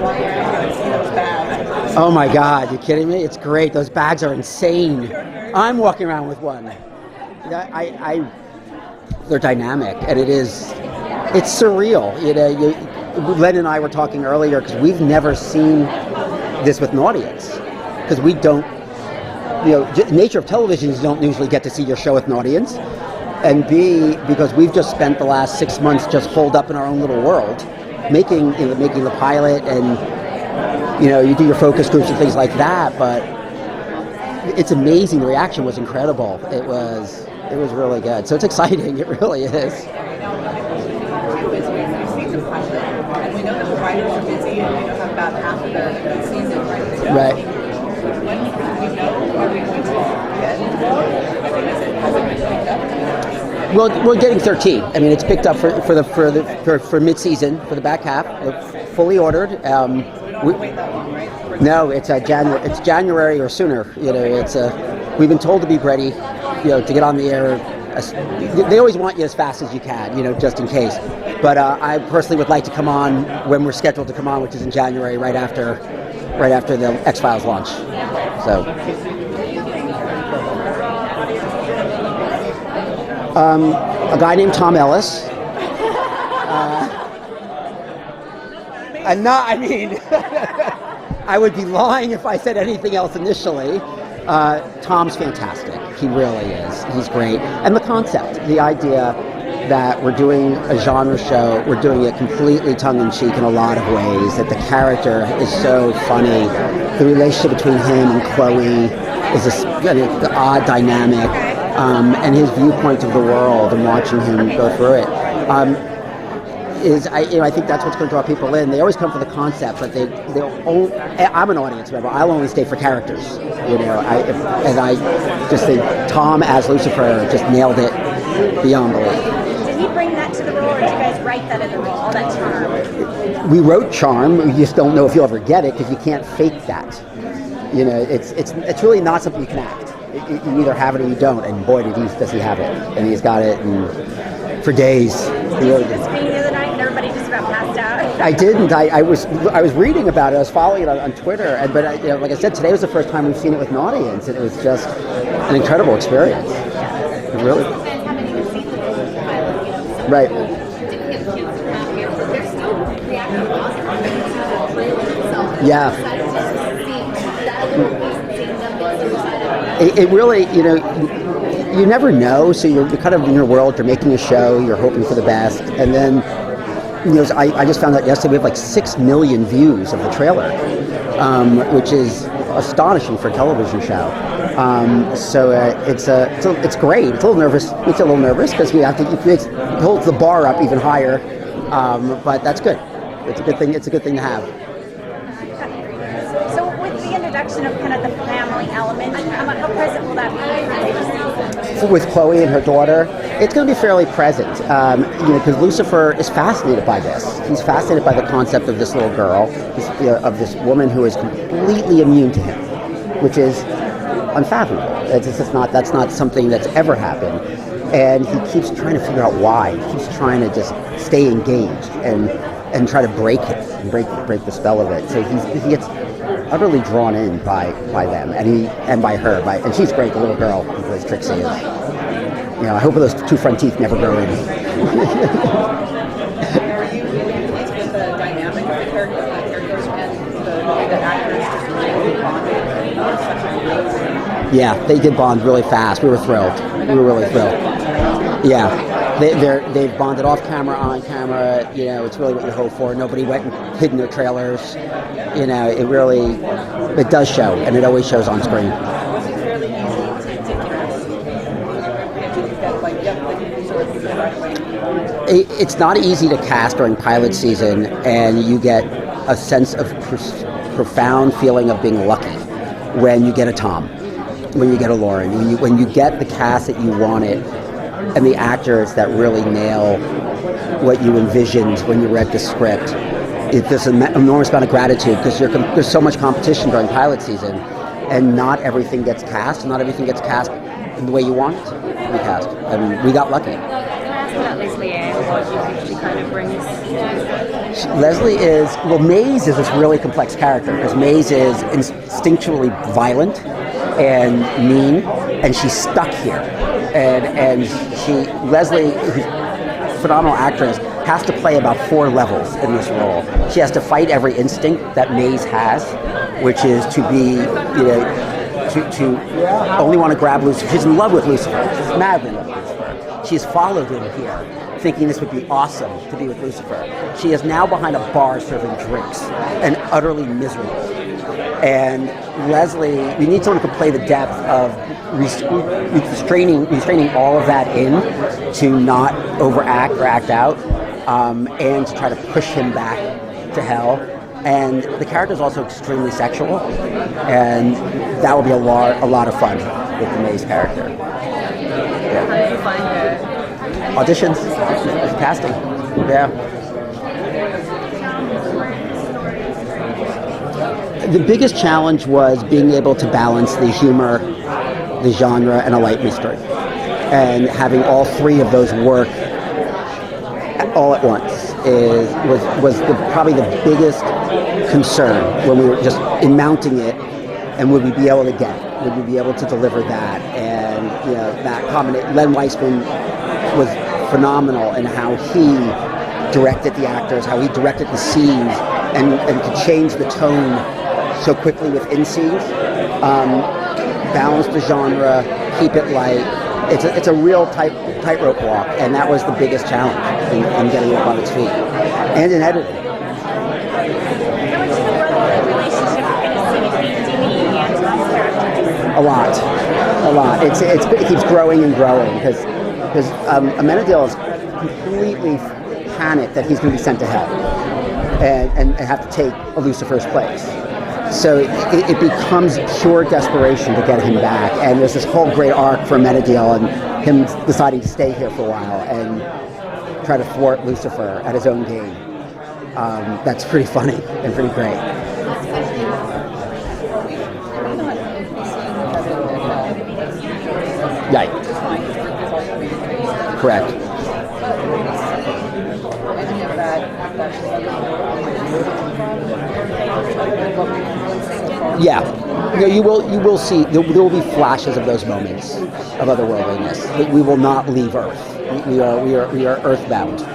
walking around and see those bags. Oh my God, you kidding me? It's great. Those bags are insane. I'm walking around with one. They're dynamic, and it's surreal. Len and I were talking earlier because we've never seen this with an audience, because we don't, nature of television, you don't usually get to see your show with an audience, and B, because we've just spent the last 6 months just holed up in our own little world, making the pilot, and you do your focus groups and things like that, but it's amazing. The reaction was incredible. It was really good. So it's exciting. It really is. And we know that the writers are busy, and we have about half of the season right to go. Right. When do we know? Are we going to get? Has it been picked up? Well, we're getting 13. I mean, it's picked up for mid-season, for the back half. We're fully ordered. We don't have to wait that long, right? No, it's January. It's January or sooner. We've been told to be ready, to get on the air. They always want you as fast as you can, just in case. But I personally would like to come on when we're scheduled to come on, which is in January, right after the X-Files launch. So, a guy named Tom Ellis. I would be lying if I said anything else initially. Tom's fantastic. He really is. He's great. And the concept, the idea that we're doing a genre show, we're doing it completely tongue-in-cheek in a lot of ways, that the character is so funny. The relationship between him and Chloe is the odd dynamic, and his viewpoint of the world and watching him go through it. I think that's what's going to draw people in. They always come for the concept, but I'm an audience member. I'll only stay for characters. I just think Tom as Lucifer just nailed it beyond belief. Did he bring that to the role, or did you guys write that in the role, that charm? We wrote charm. We just don't know if you'll ever get it, because you can't fake that. It's really not something you can act. You either have it or you don't. And boy, does he have it, and he's got it, and for days. Did you see the screen the other night and everybody just about passed out? I didn't. I was reading about it. I was following it on Twitter, but like I said, today was the first time we've seen it with an audience, and it was just an incredible experience. It really. Right. Yeah. It really, you never know. So you're kind of in your world. You're making a show. You're hoping for the best, and then. I just found out yesterday we have like 6 million views of the trailer, which is astonishing for a television show. So it's great. It's a little nervous. It's a little nervous because we have to hold the bar up even higher. But that's good. It's a good thing. It's a good thing to have. So with the introduction of kind of the family element, how present will that be? With Chloe and her daughter, it's going to be fairly present, because Lucifer is fascinated by this. He's fascinated by the concept of this little girl, of this woman who is completely immune to him, which is unfathomable. That's not something that's ever happened, and he keeps trying to figure out why. He keeps trying to just stay engaged and try to break it and break the spell of it. So he gets utterly drawn in by them and by her, and she's great. The little girl who plays Trixie is. I hope those 2 front teeth never grow in. Are you really pleased with the dynamic of the characters and the way that actors just really bonded? Yeah, they did bond really fast. We were thrilled. We were really thrilled. Yeah, they've bonded off camera, on camera. It's really what you hope for. Nobody went and hid in their trailers. It does show, and it always shows on screen. It's not easy to cast during pilot season, and you get a sense of profound feeling of being lucky when you get a Tom, when you get a Lauren, when you get the cast that you wanted, and the actors that really nail what you envisioned when you read the script. There's an enormous amount of gratitude, because there's so much competition during pilot season, and not everything gets cast, and not everything gets cast in the way you want it to be cast. And we got lucky. About Liz Leanne, what she kind of brings. Leslie is, well, Maze is this really complex character because Maze is instinctually violent and mean, and she's stuck here. And Leslie, who's a phenomenal actress, has to play about 4 levels in this role. She has to fight every instinct that Maze has, which is to be, to only want to grab Lucifer. She's in love with Lucifer. She's madly in love with Lucifer. She's followed him here, thinking this would be awesome to be with Lucifer. She is now behind a bar serving drinks and utterly miserable. And Leslie, we need someone who can play the depth of restraining all of that in to not overact or act out, and to try to push him back to hell. And the character is also extremely sexual, and that will be a lot of fun with the Maze character. Yeah. How did you find it? Auditions, casting, yeah. The biggest challenge was being able to balance the humor, the genre, and a light mystery, and having all 3 of those work all at once was probably the biggest concern when we were just in mounting it, and would we be able to get it? Would we be able to deliver that? And that combination. Len Weissman was phenomenal in how he directed the actors, how he directed the scenes, and could change the tone so quickly within scenes. Balance the genre, keep it light. It's a real tightrope walk, and that was the biggest challenge in getting it up on its feet, and in editing. How much of a brotherly relationship are we going to see between Dee and Tom's characters? A lot. It keeps growing and growing because Amenadiel is completely panicked that he's going to be sent to hell and have to take Lucifer's place. So it becomes pure desperation to get him back, and there's this whole great arc for Amenadiel and him deciding to stay here for a while and try to thwart Lucifer at his own game. That's pretty funny and pretty great. Right. Correct. Yeah, you will see. There will be flashes of those moments of otherworldliness. We will not leave Earth. We are earthbound.